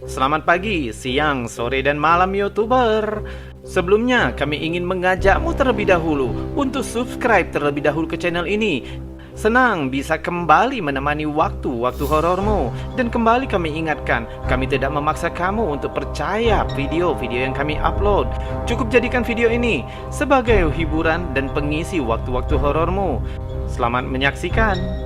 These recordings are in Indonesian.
Selamat pagi, siang, sore, dan malam YouTuber. Sebelumnya kami ingin mengajakmu terlebih dahulu untuk subscribe terlebih dahulu ke channel ini. Senang bisa kembali menemani waktu-waktu horormu. Dan kembali kami ingatkan, kami tidak memaksa kamu untuk percaya video-video yang kami upload. Cukup jadikan video ini sebagai hiburan dan pengisi waktu-waktu horormu. Selamat menyaksikan.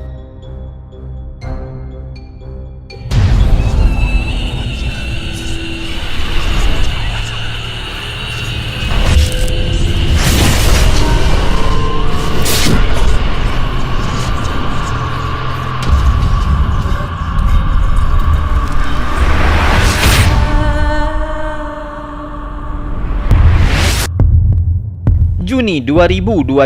Juni 2022,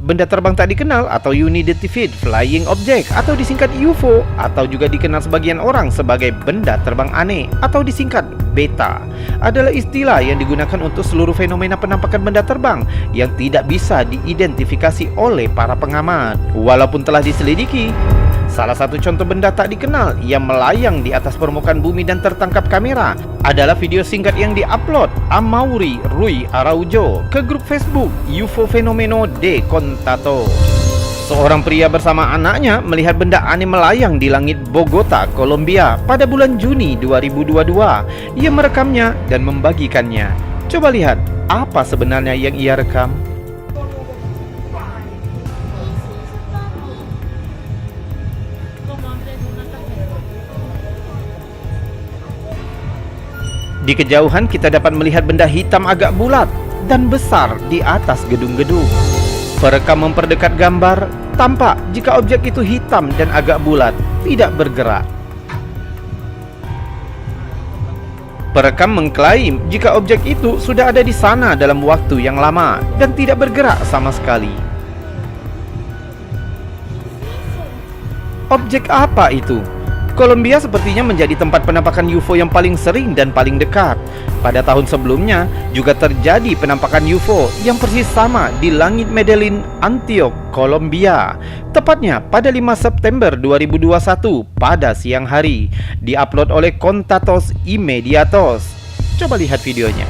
benda terbang tak dikenal atau Unidentified Flying Object atau disingkat UFO atau juga dikenal sebagian orang sebagai benda terbang aneh atau disingkat beta adalah istilah yang digunakan untuk seluruh fenomena penampakan benda terbang yang tidak bisa diidentifikasi oleh para pengamat. Walaupun telah diselidiki, salah satu contoh benda tak dikenal yang melayang di atas permukaan bumi dan tertangkap kamera adalah video singkat yang diupload Amaury Rui Araujo ke grup Facebook UFO Fenomeno de Contato. Seorang pria bersama anaknya melihat benda aneh melayang di langit Bogota, Kolombia pada bulan Juni 2022. Ia merekamnya dan membagikannya. Coba lihat apa sebenarnya yang ia rekam. Di kejauhan kita dapat melihat benda hitam agak bulat dan besar di atas gedung-gedung. Perekam memperdekat gambar, tampak jika objek itu hitam dan agak bulat, tidak bergerak. Perekam mengklaim jika objek itu sudah ada di sana dalam waktu yang lama dan tidak bergerak sama sekali. Objek apa itu? Kolombia sepertinya menjadi tempat penampakan UFO yang paling sering dan paling dekat. Pada tahun sebelumnya juga terjadi penampakan UFO yang persis sama di langit Medellin, Antioch, Kolombia. Tepatnya pada 5 September 2021 pada siang hari. Diupload oleh Contatos Imediatos. Coba lihat videonya.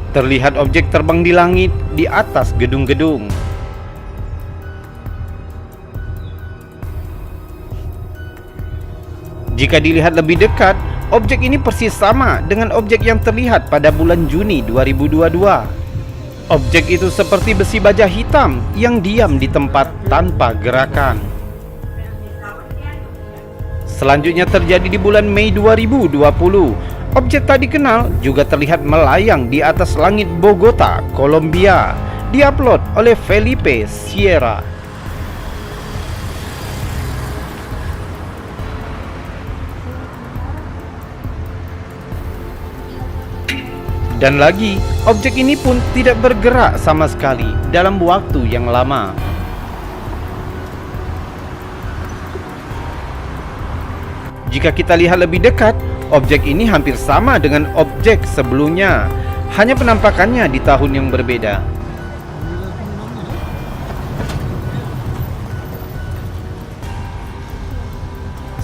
Terlihat objek terbang di langit di atas gedung-gedung. Jika dilihat lebih dekat, objek ini persis sama dengan objek yang terlihat pada bulan Juni 2022. Objek itu seperti besi baja hitam yang diam di tempat tanpa gerakan. Selanjutnya terjadi di bulan Mei 2020. Objek tak dikenal juga terlihat melayang di atas langit Bogota, Kolombia. Diupload oleh Felipe Sierra. Dan lagi, objek ini pun tidak bergerak sama sekali dalam waktu yang lama. Jika kita lihat lebih dekat, objek ini hampir sama dengan objek sebelumnya, hanya penampakannya di tahun yang berbeda.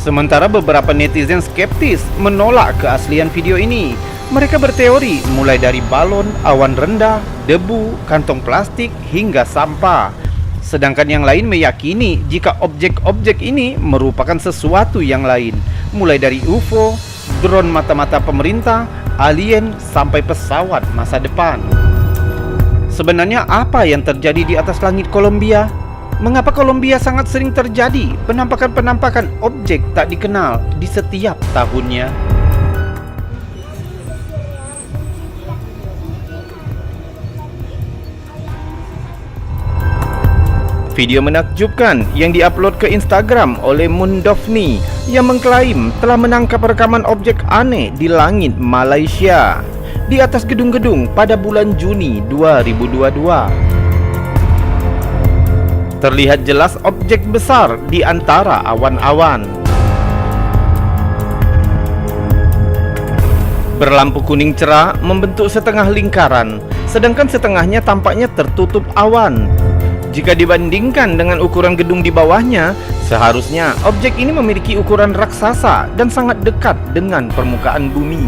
Sementara beberapa netizen skeptis menolak keaslian video ini. Mereka berteori mulai dari balon, awan rendah, debu, kantong plastik, hingga sampah. Sedangkan yang lain meyakini jika objek-objek ini merupakan sesuatu yang lain, mulai dari UFO, drone mata-mata pemerintah, alien, sampai pesawat masa depan. Sebenarnya apa yang terjadi di atas langit Kolombia? Mengapa Kolombia sangat sering terjadi penampakan-penampakan objek tak dikenal di setiap tahunnya? Video menakjubkan yang diupload ke Instagram oleh Mundofni yang mengklaim telah menangkap rekaman objek aneh di langit Malaysia di atas gedung-gedung pada bulan Juni 2022. Terlihat jelas objek besar di antara awan-awan. Berlampu kuning cerah membentuk setengah lingkaran sedangkan setengahnya tampaknya tertutup awan. Jika dibandingkan dengan ukuran gedung di bawahnya, seharusnya objek ini memiliki ukuran raksasa dan sangat dekat dengan permukaan bumi.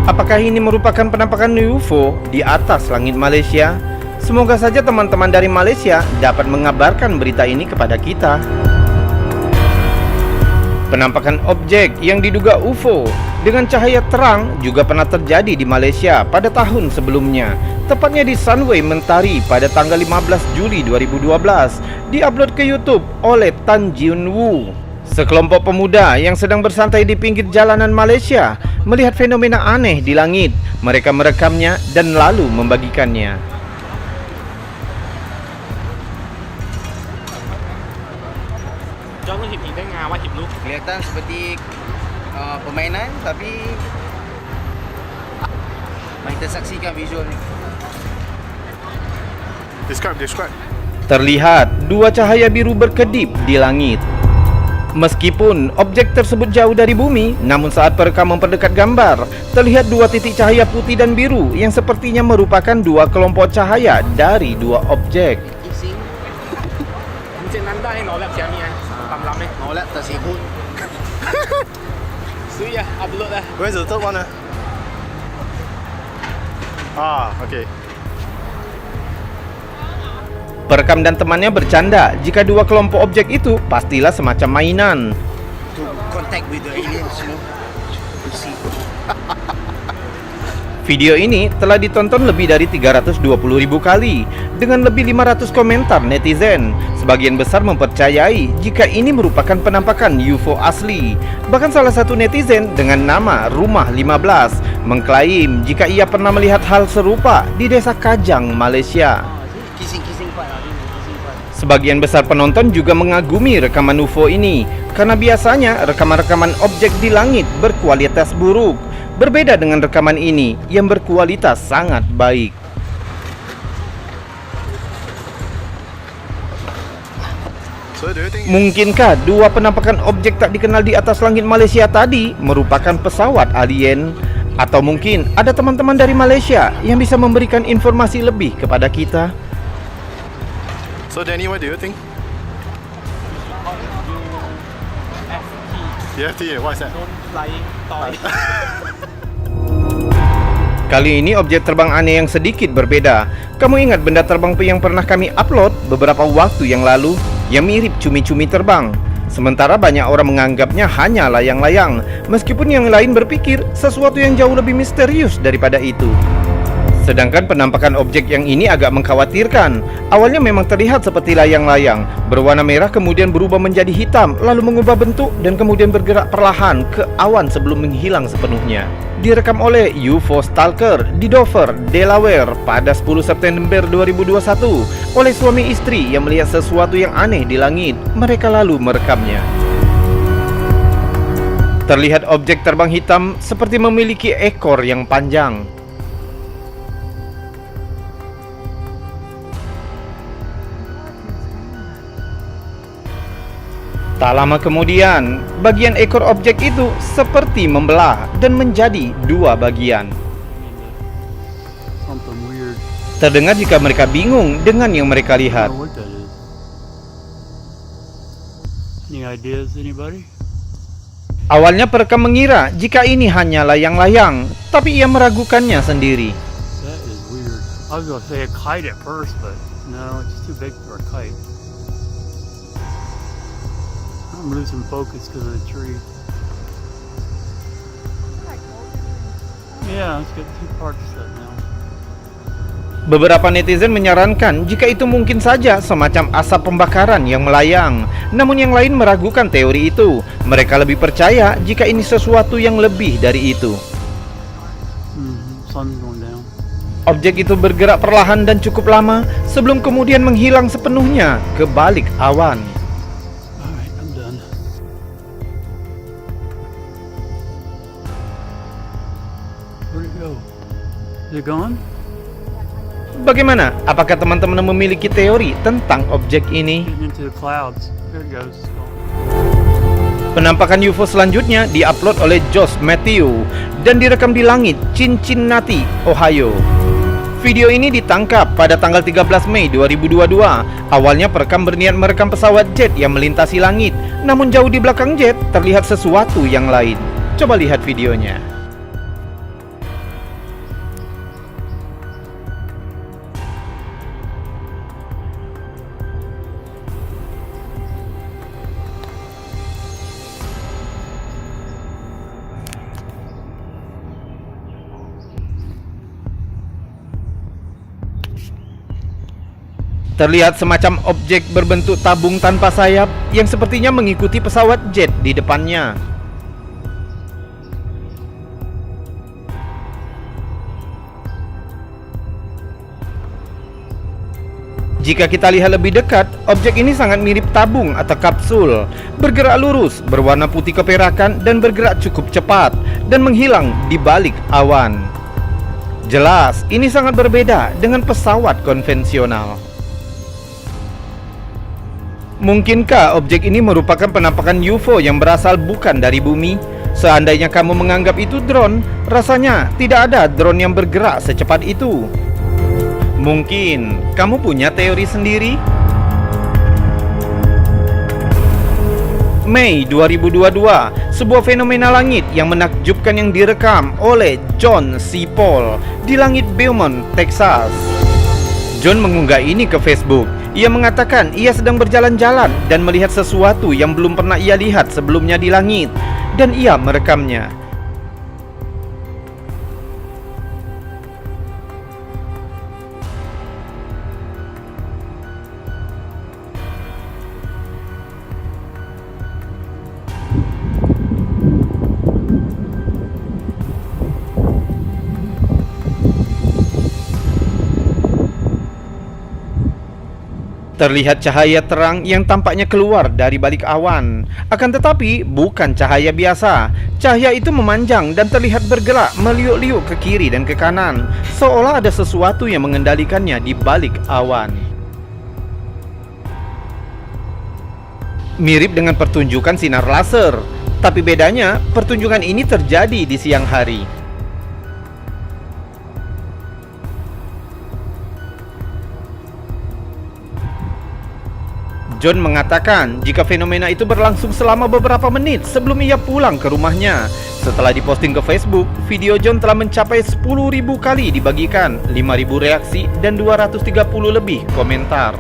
Apakah ini merupakan penampakan UFO di atas langit Malaysia? Semoga saja teman-teman dari Malaysia dapat mengabarkan berita ini kepada kita. Penampakan objek yang diduga UFO dengan cahaya terang juga pernah terjadi di Malaysia pada tahun sebelumnya, tepatnya di Sunway Mentari pada tanggal 15 Juli 2012, diupload ke YouTube oleh Tan Jiun Woo. Sekelompok pemuda yang sedang bersantai di pinggir jalanan Malaysia melihat fenomena aneh di langit. Mereka merekamnya dan lalu membagikannya. Kelihatan seperti permainan, tapi mari kita saksikan visual ni. Describe. Terlihat dua cahaya biru berkedip di langit. Meskipun objek tersebut jauh dari bumi, namun saat perekam memperdekat gambar, terlihat dua titik cahaya putih dan biru yang sepertinya merupakan dua kelompok cahaya dari dua objek. Kising. Nolak tersebut. Where's the third one? Okay. Perekam dan temannya bercanda jika dua kelompok objek itu pastilah semacam mainan. To contact with the aliens, you know. To see. Video ini telah ditonton lebih dari 320.000 kali dengan lebih 500 komentar netizen. Sebagian besar mempercayai jika ini merupakan penampakan UFO asli. Bahkan salah satu netizen dengan nama Rumah 15 mengklaim jika ia pernah melihat hal serupa di Desa Kajang, Malaysia. Kising part lah ini, kising part. Sebagian besar penonton juga mengagumi rekaman UFO ini karena biasanya rekaman-rekaman objek di langit berkualitas buruk. Berbeda dengan rekaman ini yang berkualitas sangat baik. So do you think Mungkinkah dua penampakan objek tak dikenal di atas langit Malaysia tadi merupakan pesawat alien? Atau mungkin ada teman-teman dari Malaysia yang bisa memberikan informasi lebih kepada kita? So Danny, what do you think? FT, what's that? Kali ini objek terbang aneh yang sedikit berbeda. Kamu ingat benda terbang yang pernah kami upload beberapa waktu yang lalu yang mirip cumi-cumi terbang? Sementara banyak orang menganggapnya hanya layang-layang, meskipun yang lain berpikir sesuatu yang jauh lebih misterius daripada itu. Sedangkan penampakan objek yang ini agak mengkhawatirkan. Awalnya memang terlihat seperti layang-layang, berwarna merah kemudian berubah menjadi hitam, lalu mengubah bentuk dan kemudian bergerak perlahan ke awan sebelum menghilang sepenuhnya. Direkam oleh UFO Stalker di Dover, Delaware pada 10 September 2021 oleh suami istri yang melihat sesuatu yang aneh di langit. Mereka lalu merekamnya. Terlihat objek terbang hitam seperti memiliki ekor yang panjang. Tak lama kemudian, bagian ekor objek itu seperti membelah dan menjadi dua bagian. Something weird. Terdengar jika mereka bingung dengan yang mereka I lihat. don't know what that is. Any ideas, anybody? Awalnya perekam mengira jika ini hanya layang-layang, tapi ia meragukannya sendiri. That is weird. I was gonna say a kite at first, but no, it's too big for a kite. I'm losing focus because of the tree. Yeah, it's got two parts set now. Beberapa netizen menyarankan jika itu mungkin saja semacam asap pembakaran yang melayang. Namun yang lain meragukan teori itu. Mereka lebih percaya jika ini sesuatu yang lebih dari itu. Sun's going down. Objek itu bergerak perlahan dan cukup lama sebelum kemudian menghilang sepenuhnya ke balik awan. Alright, I'm done. Where'd it go? Is it gone? Bagaimana? Apakah teman-teman memiliki teori tentang objek ini? Getting into the clouds. There it goes. It's gone. Penampakan UFO selanjutnya diupload oleh Josh Matthew dan direkam di langit Cincinnati, Ohio. Video ini ditangkap pada tanggal 13 Mei 2022. Awalnya perekam berniat merekam pesawat jet yang melintasi langit, namun jauh di belakang jet terlihat sesuatu yang lain. Coba lihat videonya. Terlihat semacam objek berbentuk tabung tanpa sayap yang sepertinya mengikuti pesawat jet di depannya. Jika kita lihat lebih dekat, objek ini sangat mirip tabung atau kapsul. Bergerak lurus, berwarna putih keperakan dan bergerak cukup cepat dan menghilang di balik awan. Jelas, ini sangat berbeda dengan pesawat konvensional. Mungkinkah objek ini merupakan penampakan UFO yang berasal bukan dari bumi? Seandainya kamu menganggap itu drone, rasanya tidak ada drone yang bergerak secepat itu. Mungkin kamu punya teori sendiri? Mei 2022, sebuah fenomena langit yang menakjubkan yang direkam oleh John C. Paul di langit Beaumont, Texas. John mengunggah ini ke Facebook. Ia mengatakan ia sedang berjalan-jalan dan melihat sesuatu yang belum pernah ia lihat sebelumnya di langit, dan ia merekamnya. Terlihat cahaya terang yang tampaknya keluar dari balik awan. Akan tetapi bukan cahaya biasa. Cahaya itu memanjang dan terlihat bergerak meliuk-liuk ke kiri dan ke kanan, seolah ada sesuatu yang mengendalikannya di balik awan. Mirip dengan pertunjukan sinar laser, tapi bedanya pertunjukan ini terjadi di siang hari. John mengatakan jika fenomena itu berlangsung selama beberapa menit sebelum ia pulang ke rumahnya. Setelah diposting ke Facebook, video John telah mencapai 10.000 kali dibagikan, 5.000 reaksi, dan 230 lebih komentar.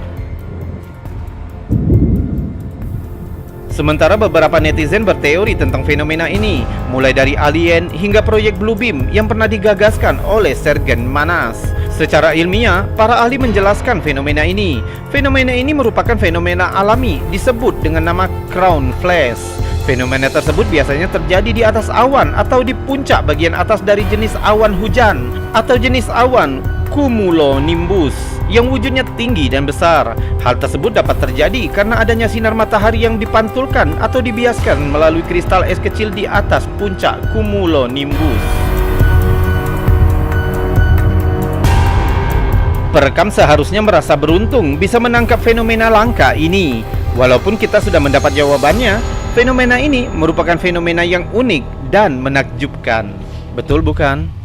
Sementara beberapa netizen berteori tentang fenomena ini, mulai dari alien hingga proyek Blue Beam yang pernah digagaskan oleh Sergeant Manas. Secara ilmiah, para ahli menjelaskan fenomena ini. Fenomena ini merupakan fenomena alami disebut dengan nama crown flash. Fenomena tersebut biasanya terjadi di atas awan atau di puncak bagian atas dari jenis awan hujan atau jenis awan cumulonimbus yang wujudnya tinggi dan besar. Hal tersebut dapat terjadi karena adanya sinar matahari yang dipantulkan atau dibiaskan melalui kristal es kecil di atas puncak cumulonimbus. Perekam seharusnya merasa beruntung bisa menangkap fenomena langka ini. Walaupun kita sudah mendapat jawabannya, fenomena ini merupakan fenomena yang unik dan menakjubkan. Betul bukan?